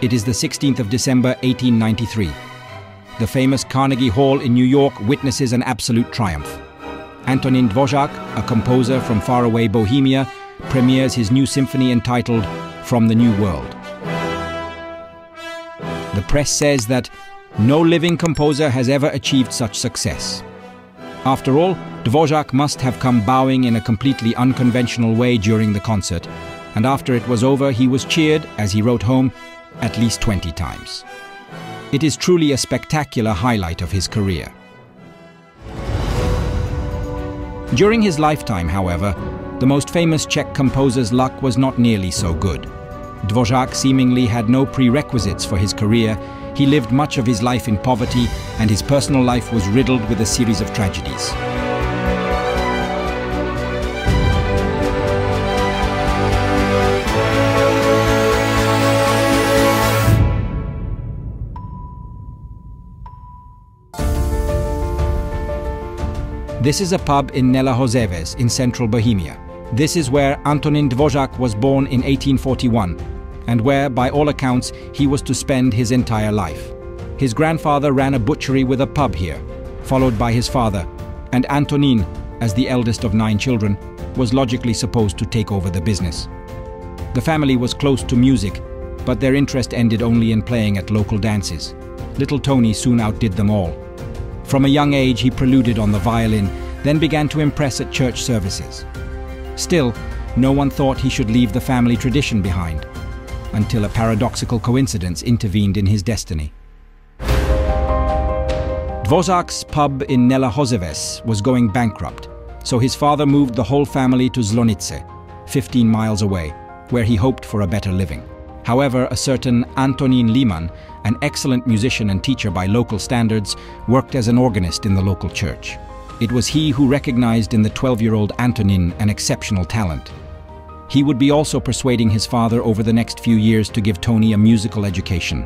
It is the 16th of December, 1893. The famous Carnegie Hall in New York witnesses an absolute triumph. Antonín Dvořák, a composer from faraway Bohemia, premieres his new symphony entitled From the New World. The press says that no living composer has ever achieved such success. After all, Dvořák must have come bowing in a completely unconventional way during the concert, and after it was over he was cheered, as he wrote home, at least 20 times. It is truly a spectacular highlight of his career. During his lifetime, however, the most famous Czech composer's luck was not nearly so good. Dvořák seemingly had no prerequisites for his career. He lived much of his life in poverty, and his personal life was riddled with a series of tragedies. This is a pub in Nelahozeves in central Bohemia. This is where Antonín Dvořák was born in 1841, and where, by all accounts, he was to spend his entire life. His grandfather ran a butchery with a pub here, followed by his father, and Antonín, as the eldest of 9 children, was logically supposed to take over the business. The family was close to music, but their interest ended only in playing at local dances. Little Tony soon outdid them all. From a young age, he preluded on the violin, then began to impress at church services. Still, no one thought he should leave the family tradition behind, until a paradoxical coincidence intervened in his destiny. Dvořák's pub in Nelahozeves was going bankrupt, so his father moved the whole family to Zlonice, 15 miles away, where he hoped for a better living. However, a certain Antonín Liman, an excellent musician and teacher by local standards, worked as an organist in the local church. It was he who recognized in the 12-year-old Antonín an exceptional talent. He would be also persuading his father over the next few years to give Tony a musical education.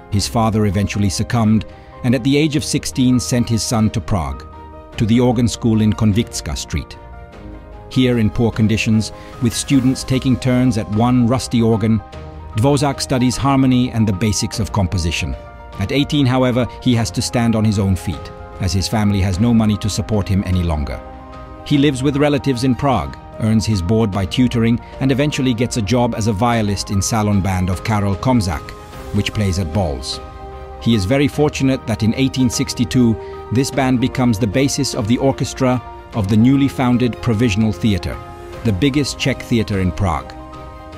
His father eventually succumbed, and at the age of 16 sent his son to Prague, to the organ school in Konviktska Street. Here, in poor conditions, with students taking turns at one rusty organ, Dvořák studies harmony and the basics of composition. At 18, however, he has to stand on his own feet, as his family has no money to support him any longer. He lives with relatives in Prague, earns his board by tutoring, and eventually gets a job as a violist in salon band of Karel Komzak, which plays at balls. He is very fortunate that in 1862, this band becomes the basis of the orchestra of the newly founded Provisional Theatre, the biggest Czech theatre in Prague.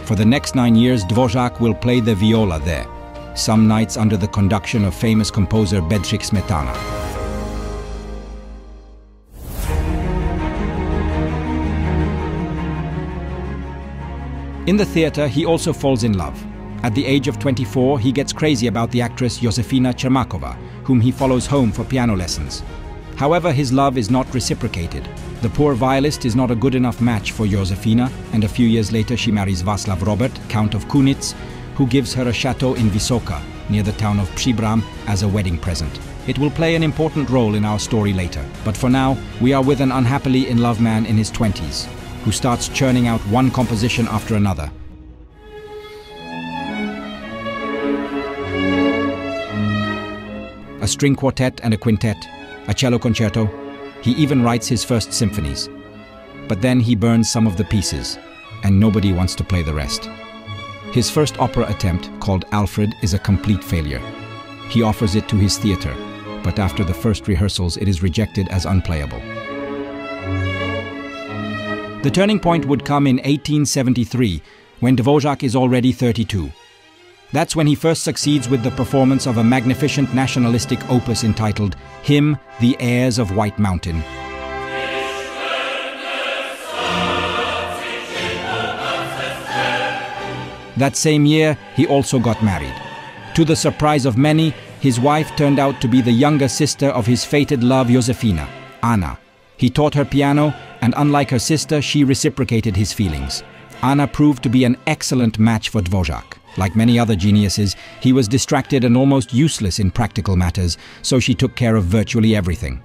For the next 9 years, Dvořák will play the viola there, some nights under the conduction of famous composer Bedřich Smetana. In the theatre, he also falls in love. At the age of 24, he gets crazy about the actress Josefina Čermáková, whom he follows home for piano lessons. However, his love is not reciprocated. The poor violist is not a good enough match for Josefina, and a few years later she marries Václav Robert, Count of Kunitz, who gives her a chateau in Vysoká, near the town of Příbram, as a wedding present. It will play an important role in our story later, but for now, we are with an unhappily in love man in his 20s, who starts churning out one composition after another. A string quartet and a quintet, a cello concerto. He even writes his first symphonies. But then he burns some of the pieces, and nobody wants to play the rest. His first opera attempt, called Alfred, is a complete failure. He offers it to his theatre, but after the first rehearsals it is rejected as unplayable. The turning point would come in 1873, when Dvořák is already 32. That's when he first succeeds with the performance of a magnificent nationalistic opus entitled Hymn, the Heirs of White Mountain. That same year, he also got married. To the surprise of many, his wife turned out to be the younger sister of his fated love Josefina, Anna. He taught her piano, and unlike her sister, she reciprocated his feelings. Anna proved to be an excellent match for Dvořák. Like many other geniuses, he was distracted and almost useless in practical matters, so she took care of virtually everything.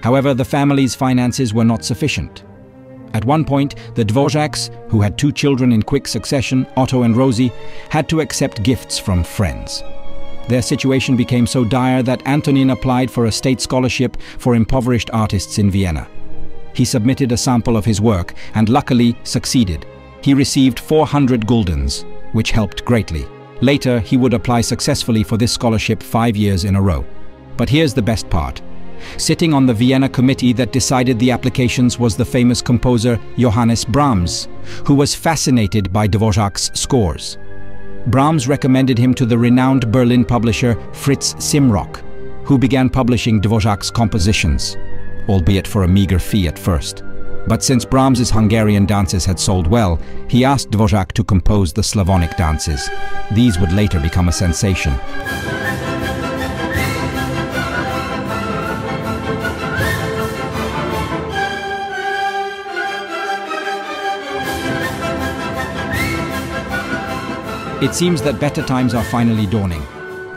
However, the family's finances were not sufficient. At one point, the Dvořáks, who had 2 children in quick succession, Otto and Rosie, had to accept gifts from friends. Their situation became so dire that Antonín applied for a state scholarship for impoverished artists in Vienna. He submitted a sample of his work and luckily succeeded. He received 400 guldens, which helped greatly. Later, he would apply successfully for this scholarship 5 years in a row. But here's the best part. Sitting on the Vienna committee that decided the applications was the famous composer Johannes Brahms, who was fascinated by Dvořák's scores. Brahms recommended him to the renowned Berlin publisher Fritz Simrock, who began publishing Dvořák's compositions, albeit for a meager fee at first. But since Brahms's Hungarian dances had sold well, he asked Dvořák to compose the Slavonic dances. These would later become a sensation. It seems that better times are finally dawning.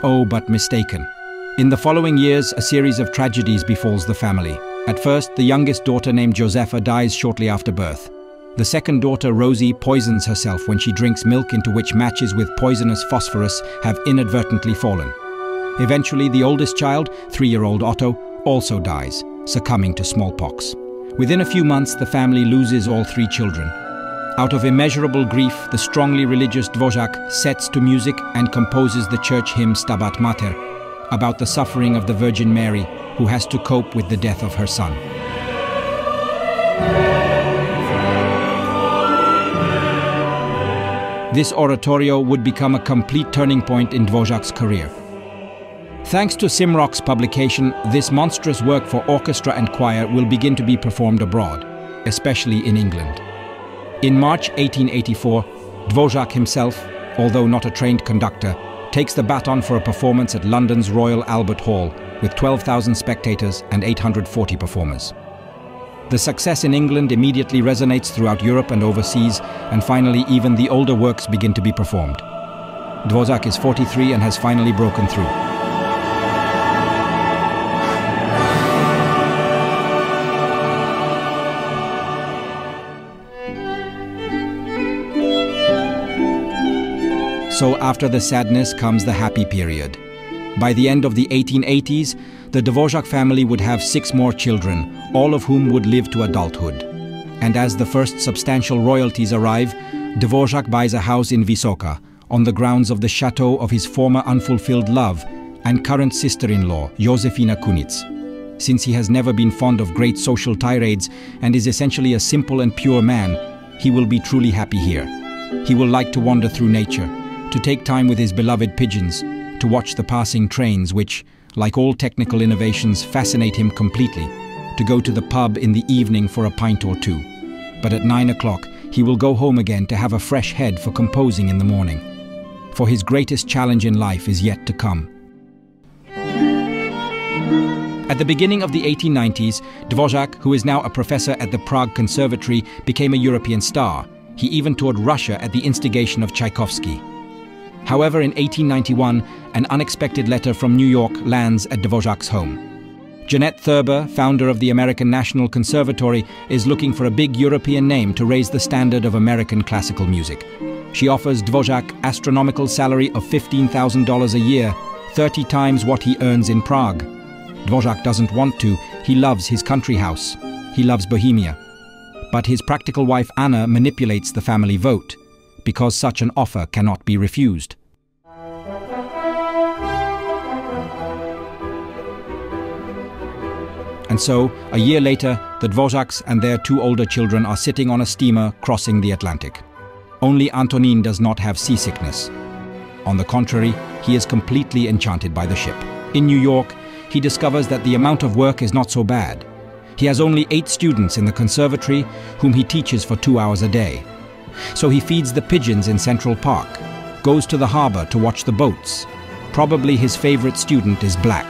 Oh, but mistaken. In the following years, a series of tragedies befalls the family. At first, the youngest daughter named Josefa dies shortly after birth. The second daughter, Rosie, poisons herself when she drinks milk into which matches with poisonous phosphorus have inadvertently fallen. Eventually, the oldest child, 3-year-old Otto, also dies, succumbing to smallpox. Within a few months, the family loses all 3 children. Out of immeasurable grief, the strongly religious Dvořák sets to music and composes the church hymn Stabat Mater, about the suffering of the Virgin Mary, who has to cope with the death of her son. This oratorio would become a complete turning point in Dvořák's career. Thanks to Simrock's publication, this monstrous work for orchestra and choir will begin to be performed abroad, especially in England. In March 1884, Dvořák himself, although not a trained conductor, takes the baton for a performance at London's Royal Albert Hall with 12,000 spectators and 840 performers. The success in England immediately resonates throughout Europe and overseas, and finally even the older works begin to be performed. Dvořák is 43 and has finally broken through. So after the sadness comes the happy period. By the end of the 1880s, the Dvořák family would have 6 more children, all of whom would live to adulthood. And as the first substantial royalties arrive, Dvořák buys a house in Vysoká, on the grounds of the chateau of his former unfulfilled love and current sister-in-law, Josefina Kunic. Since he has never been fond of great social tirades and is essentially a simple and pure man, he will be truly happy here. He will like to wander through nature, to take time with his beloved pigeons, to watch the passing trains which, like all technical innovations, fascinate him completely, to go to the pub in the evening for a pint or 2. But at 9 o'clock, he will go home again to have a fresh head for composing in the morning. For his greatest challenge in life is yet to come. At the beginning of the 1890s, Dvořák, who is now a professor at the Prague Conservatory, became a European star. He even toured Russia at the instigation of Tchaikovsky. However, in 1891, an unexpected letter from New York lands at Dvořák's home. Jeanette Thurber, founder of the American National Conservatory, is looking for a big European name to raise the standard of American classical music. She offers Dvořák astronomical salary of $15,000 a year, 30 times what he earns in Prague. Dvořák doesn't want to. He loves his country house. He loves Bohemia. But his practical wife Anna manipulates the family vote, because such an offer cannot be refused. And so, a year later, the Dvořáks and their 2 older children are sitting on a steamer crossing the Atlantic. Only Antonín does not have seasickness. On the contrary, he is completely enchanted by the ship. In New York, he discovers that the amount of work is not so bad. He has only 8 students in the conservatory whom he teaches for 2 hours a day. So he feeds the pigeons in Central Park, goes to the harbor to watch the boats. Probably his favorite student is black.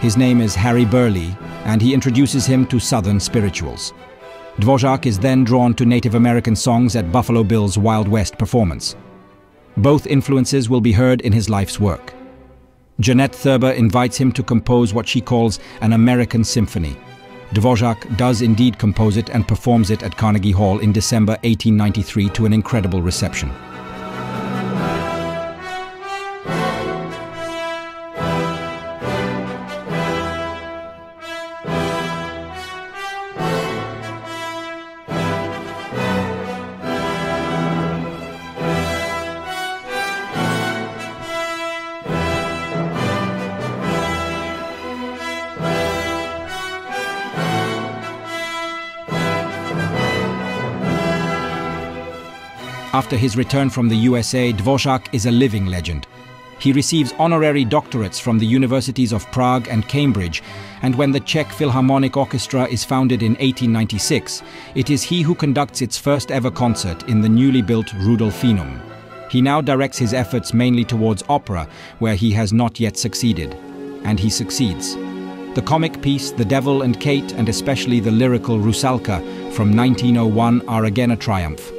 His name is Harry Burleigh, and he introduces him to Southern spirituals. Dvořák is then drawn to Native American songs at Buffalo Bill's Wild West performance. Both influences will be heard in his life's work. Jeanette Thurber invites him to compose what she calls an American symphony. Dvořák does indeed compose it and performs it at Carnegie Hall in December 1893 to an incredible reception. After his return from the USA, Dvořák is a living legend. He receives honorary doctorates from the universities of Prague and Cambridge, and when the Czech Philharmonic Orchestra is founded in 1896, it is he who conducts its first ever concert in the newly built Rudolfinum. He now directs his efforts mainly towards opera, where he has not yet succeeded. And he succeeds. The comic piece The Devil and Kate, and especially the lyrical Rusalka from 1901 are again a triumph.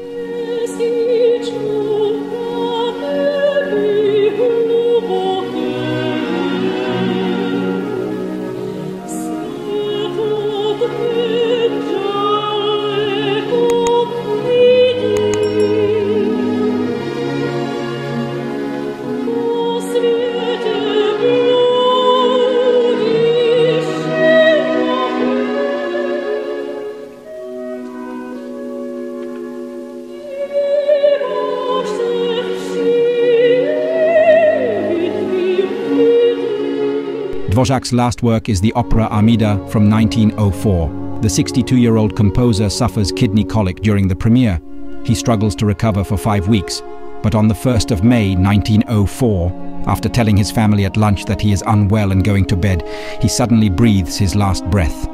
Dvořák's last work is the opera Armida from 1904. The 62-year-old composer suffers kidney colic during the premiere. He struggles to recover for 5 weeks, but on the 1st of May 1904, after telling his family at lunch that he is unwell and going to bed, he suddenly breathes his last breath.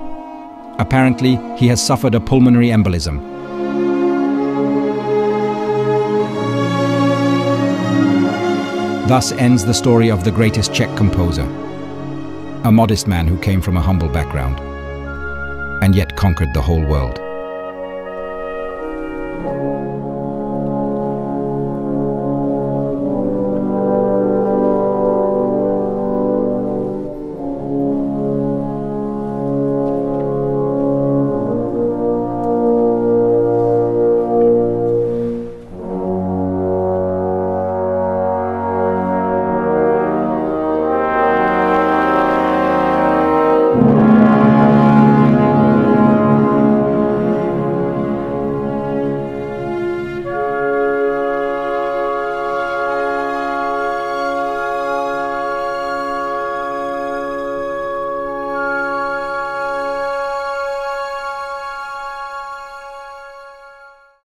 Apparently, he has suffered a pulmonary embolism. Thus ends the story of the greatest Czech composer. A modest man who came from a humble background and yet conquered the whole world.